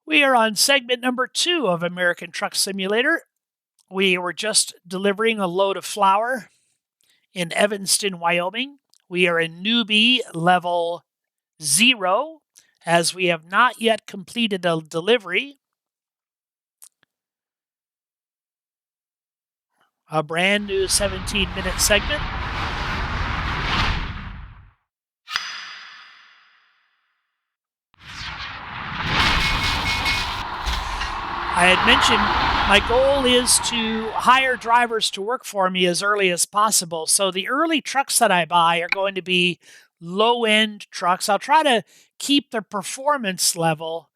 We are on segment number 2 of American Truck Simulator. We were just delivering a load of flour in Evanston, Wyoming. We are in newbie level 0, as we have not yet completed a delivery. A brand new 17-minute segment. I had mentioned my goal is to hire drivers to work for me as early as possible. So the early trucks that I buy are going to be low-end trucks. I'll try to keep the performance level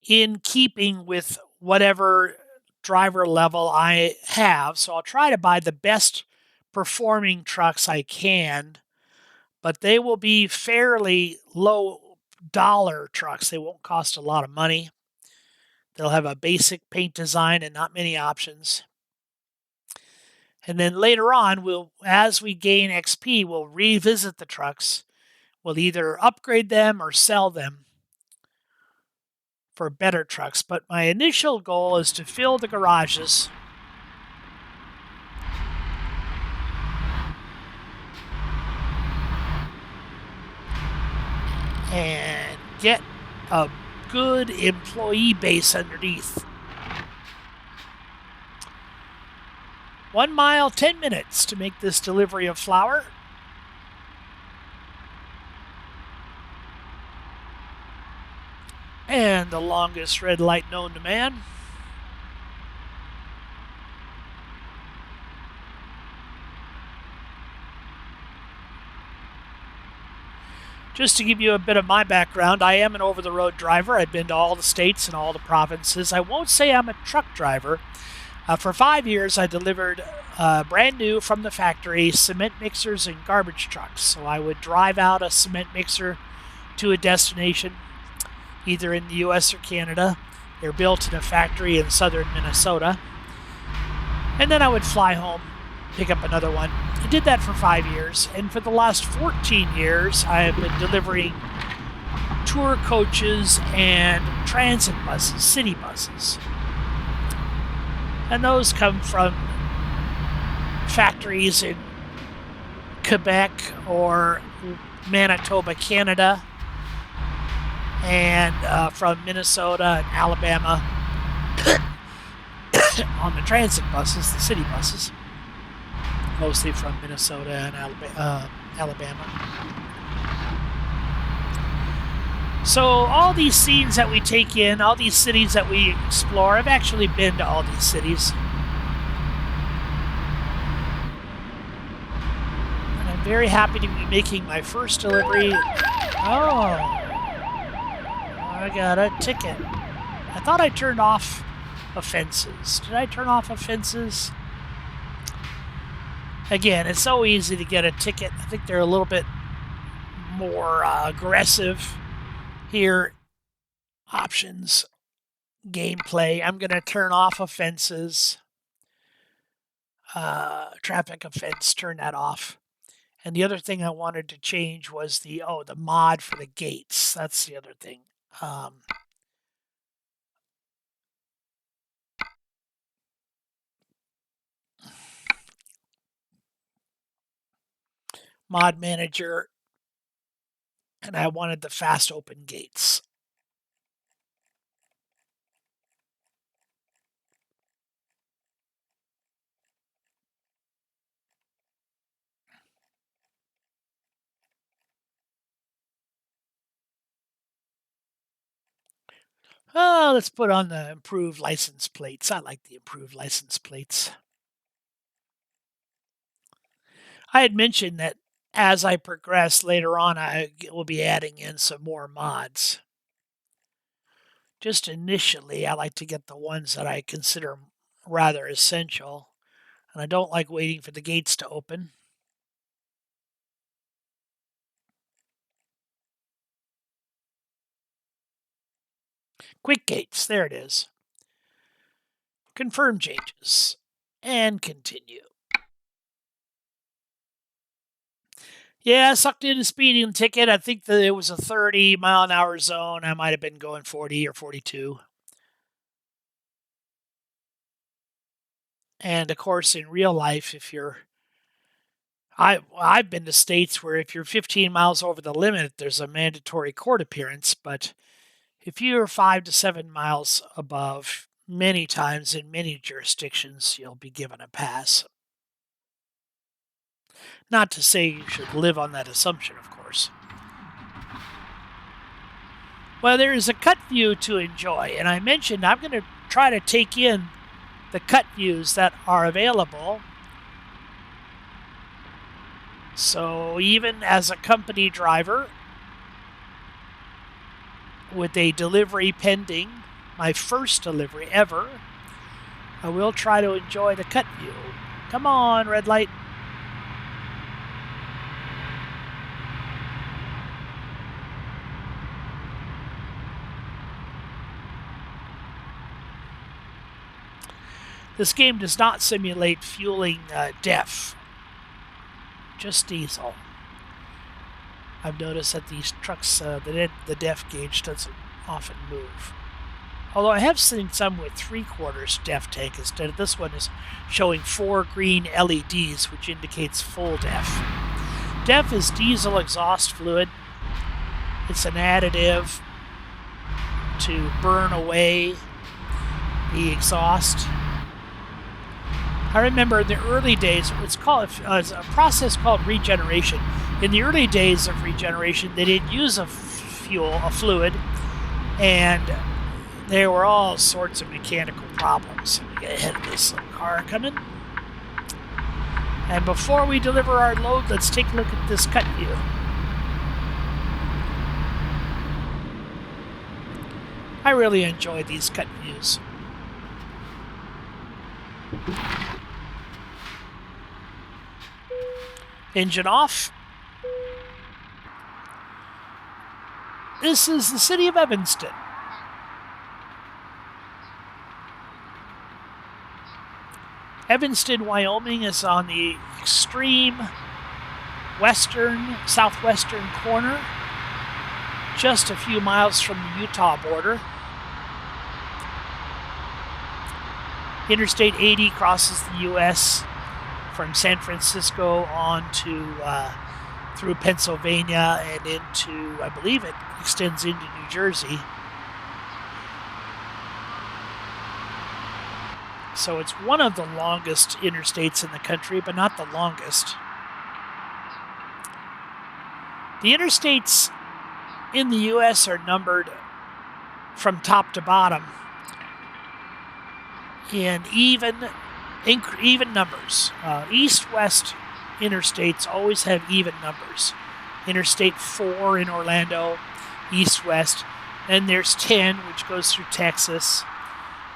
in keeping with whatever driver level I have. So I'll try to buy the best performing trucks I can, but they will be fairly low dollar trucks. They won't cost a lot of money. They'll have a basic paint design and not many options. And then later on, as we gain XP, we'll revisit the trucks. We'll either upgrade them or sell them for better trucks. But my initial goal is to fill the garages and get a good employee base underneath. 1 mile, 10 minutes to make this delivery of flour. And the longest red light known to man. Just to give you a bit of my background, I am an over-the-road driver. I've been to all the states and all the provinces. I won't say I'm a truck driver. For 5 years, I delivered brand new from the factory cement mixers and garbage trucks. So I would drive out a cement mixer to a destination, either in the US or Canada. They're built in a factory in southern Minnesota. And then I would fly home, pick up another one. I did that for 5 years. And for the last 14 years, I have been delivering tour coaches and transit buses, city buses. And those come from factories in Quebec or Manitoba, Canada, and from Minnesota and Alabama on the transit buses, the city buses, mostly from Minnesota and Alabama. So all these scenes that we take in, all these cities that we explore, I've actually been to all these cities. And I'm very happy to be making my first delivery. Oh, I got a ticket. I thought I turned off offenses. Did I turn off offenses? Again, it's so easy to get a ticket. I think they're a little bit more aggressive here. Options, gameplay. I'm going to turn off offenses. Traffic offense, turn that off. And the other thing I wanted to change was the mod for the gates. That's the other thing. Mod manager, and I wanted the fast open gates. Let's put on the improved license plates. I like the improved license plates. I had mentioned that as I progress later on, I will be adding in some more mods. Just initially, I like to get the ones that I consider rather essential, and I don't like waiting for the gates to open. Quick gates, there it is. Confirm changes and continue. Yeah, sucked in a speeding ticket. I think that it was a 30-mile-an-hour zone. I might have been going 40 or 42. And of course, in real life, if you're I've been to states where if you're 15 miles over the limit, there's a mandatory court appearance. But if you're 5 to 7 miles above, many times in many jurisdictions, you'll be given a pass. Not to say you should live on that assumption, of course. Well, there is a cut view to enjoy, and I mentioned I'm going to try to take in the cut views that are available. So even as a company driver with a delivery pending, my first delivery ever, I will try to enjoy the cut view. Come on, red light. This game does not simulate fueling DEF, just diesel. I've noticed that these trucks, the DEF gauge doesn't often move. Although I have seen some with 3/4 DEF tank instead. This one is showing 4 green LEDs, which indicates full DEF. DEF is diesel exhaust fluid. It's an additive to burn away the exhaust. I remember in the early days, it's called a process called regeneration. In the early days of regeneration, they didn't use a fluid, and there were all sorts of mechanical problems. We get ahead of this car coming. And before we deliver our load, let's take a look at this cut view. I really enjoy these cut views. Engine off. This is the city of Evanston. Evanston, Wyoming is on the extreme southwestern corner, just a few miles from the Utah border. Interstate 80 crosses the U.S. from San Francisco on to through Pennsylvania and into, I believe it extends into New Jersey. So it's one of the longest interstates in the country, but not the longest. The interstates in the U.S. are numbered from top to bottom in even numbers. East-west interstates always have even numbers. Interstate 4 in Orlando, east-west. And there's 10, which goes through Texas.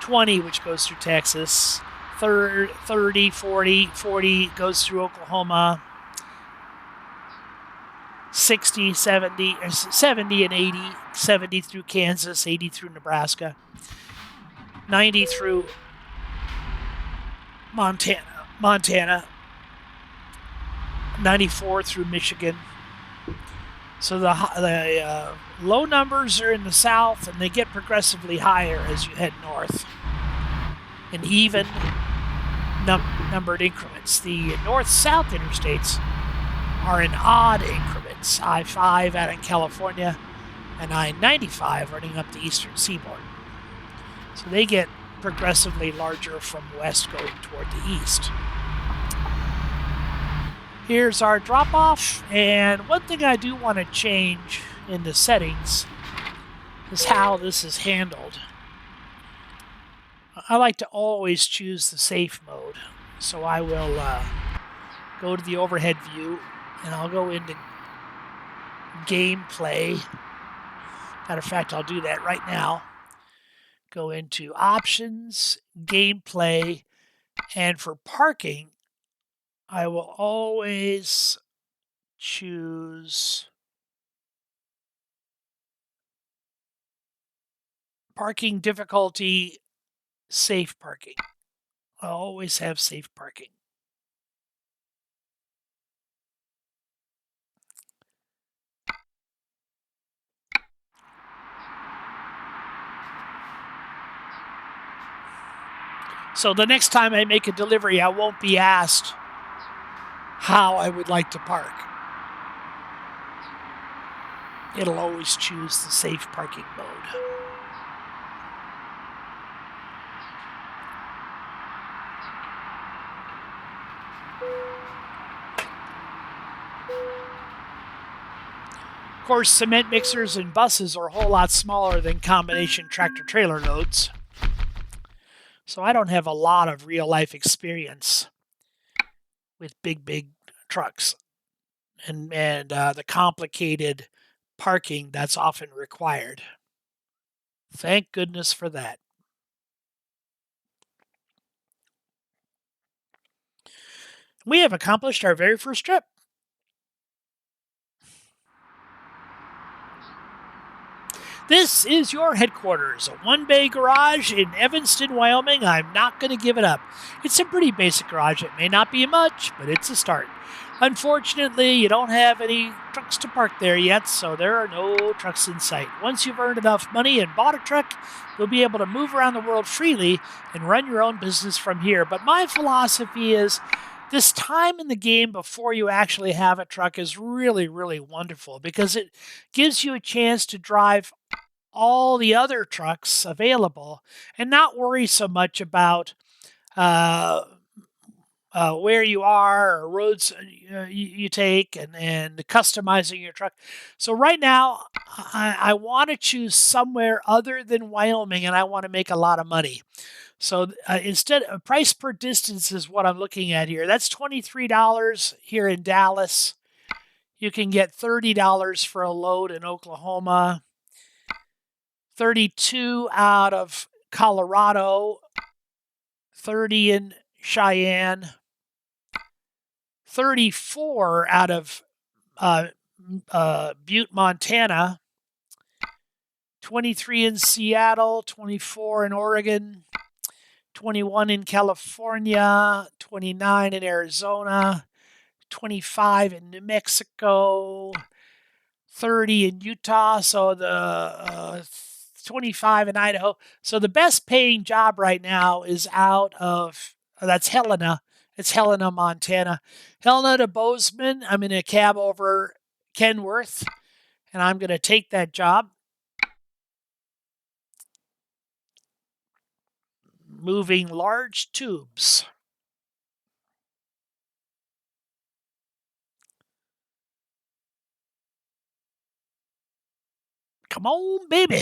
20, which goes through Texas. 30, 40 goes through Oklahoma. 60, 70 and 80. 70 through Kansas, 80 through Nebraska. 90 through Montana, 94 through Michigan. So the low numbers are in the south, and they get progressively higher as you head north in even numbered increments. The north-south interstates are in odd increments. I-5 out in California and I-95 running up the eastern seaboard. So they get progressively larger from west going toward the east. Here's our drop-off, and one thing I do want to change in the settings is how this is handled. I like to always choose the safe mode, so I will go to the overhead view, and I'll go into gameplay. Matter of fact, I'll do that right now. Go into options, gameplay, and for parking, I will always choose parking difficulty, safe parking. I always have safe parking. So the next time I make a delivery, I won't be asked how I would like to park. It'll always choose the safe parking mode. Of course, cement mixers and buses are a whole lot smaller than combination tractor-trailer loads. So I don't have a lot of real-life experience with big trucks and the complicated parking that's often required. Thank goodness for that. We have accomplished our very first trip. This is your headquarters, a one-bay garage in Evanston, Wyoming. I'm not going to give it up. It's a pretty basic garage. It may not be much, but it's a start. Unfortunately, you don't have any trucks to park there yet, so there are no trucks in sight. Once you've earned enough money and bought a truck, you'll be able to move around the world freely and run your own business from here. But my philosophy is this time in the game before you actually have a truck is really, really wonderful because it gives you a chance to drive all the other trucks available and not worry so much about where you are or roads you take and customizing your truck. So right now, I want to choose somewhere other than Wyoming, and I want to make a lot of money. So instead, price per distance is what I'm looking at here. That's $23 here in Dallas. You can get $30 for a load in Oklahoma, $32 out of Colorado, $30 in Cheyenne, $34 out of Butte, Montana, $23 in Seattle, $24 in Oregon, $21 in California, $29 in Arizona, $25 in New Mexico, $30 in Utah, so the $25 in Idaho. So the best paying job right now is out of, that's Helena. It's Helena, Montana. Helena to Bozeman. I'm in a cab over Kenworth, and I'm going to take that job. Moving large tubes. Come on, baby.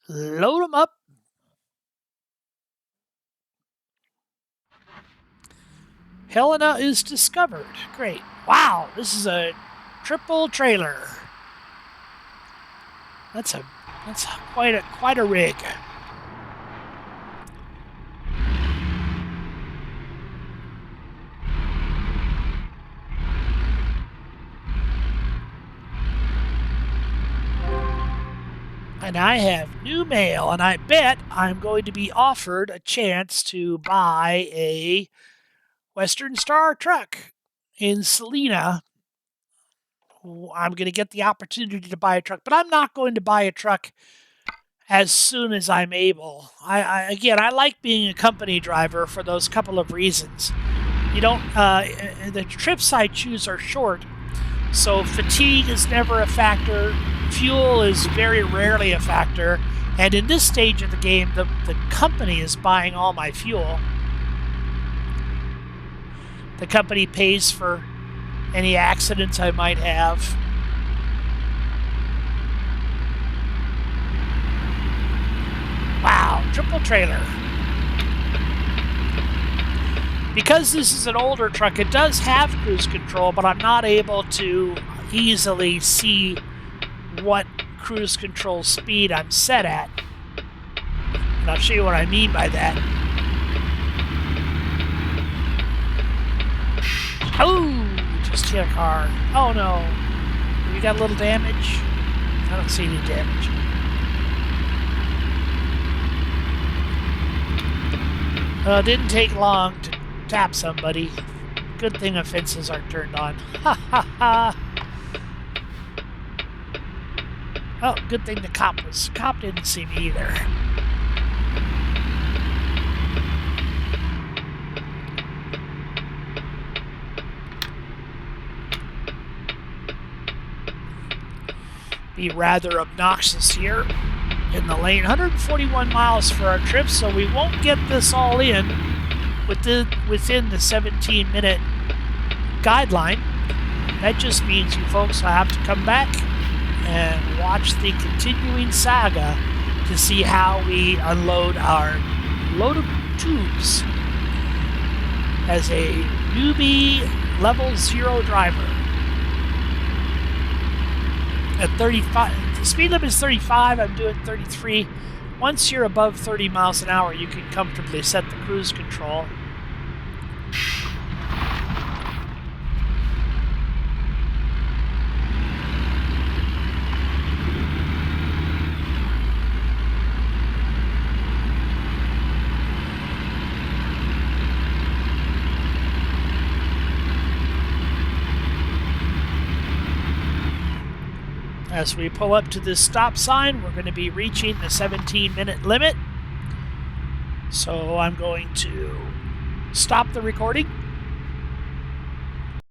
Load them up. Helena is discovered. Great. Wow, this is a triple trailer. That's quite a rig. And I have new mail, and I bet I'm going to be offered a chance to buy a Western Star truck in Salina. I'm going to get the opportunity to buy a truck, but I'm not going to buy a truck as soon as I'm able. I like being a company driver for those couple of reasons. You don't, the trips I choose are short, so fatigue is never a factor. Fuel is very rarely a factor. And in this stage of the game, the company is buying all my fuel. The company pays for any accidents I might have. Wow, triple trailer. Because this is an older truck, it does have cruise control, but I'm not able to easily see what cruise control speed I'm set at. And I'll show you what I mean by that. Oh, just hit a car. Oh no. We got a little damage? I don't see any damage. It didn't take long to tap somebody. Good thing offenses aren't turned on. Ha ha ha. Oh, good thing the cop didn't see me either. be rather obnoxious here in the lane. 141 miles for our trip, so we won't get this all in within the 17-minute guideline. That just means you folks will have to come back and watch the continuing saga to see how we unload our load of tubes as a newbie level 0 driver. At 35, the speed limit is 35, I'm doing 33. Once you're above 30 miles an hour, you can comfortably set the cruise control. As we pull up to this stop sign, we're going to be reaching the 17-minute limit. So I'm going to stop the recording.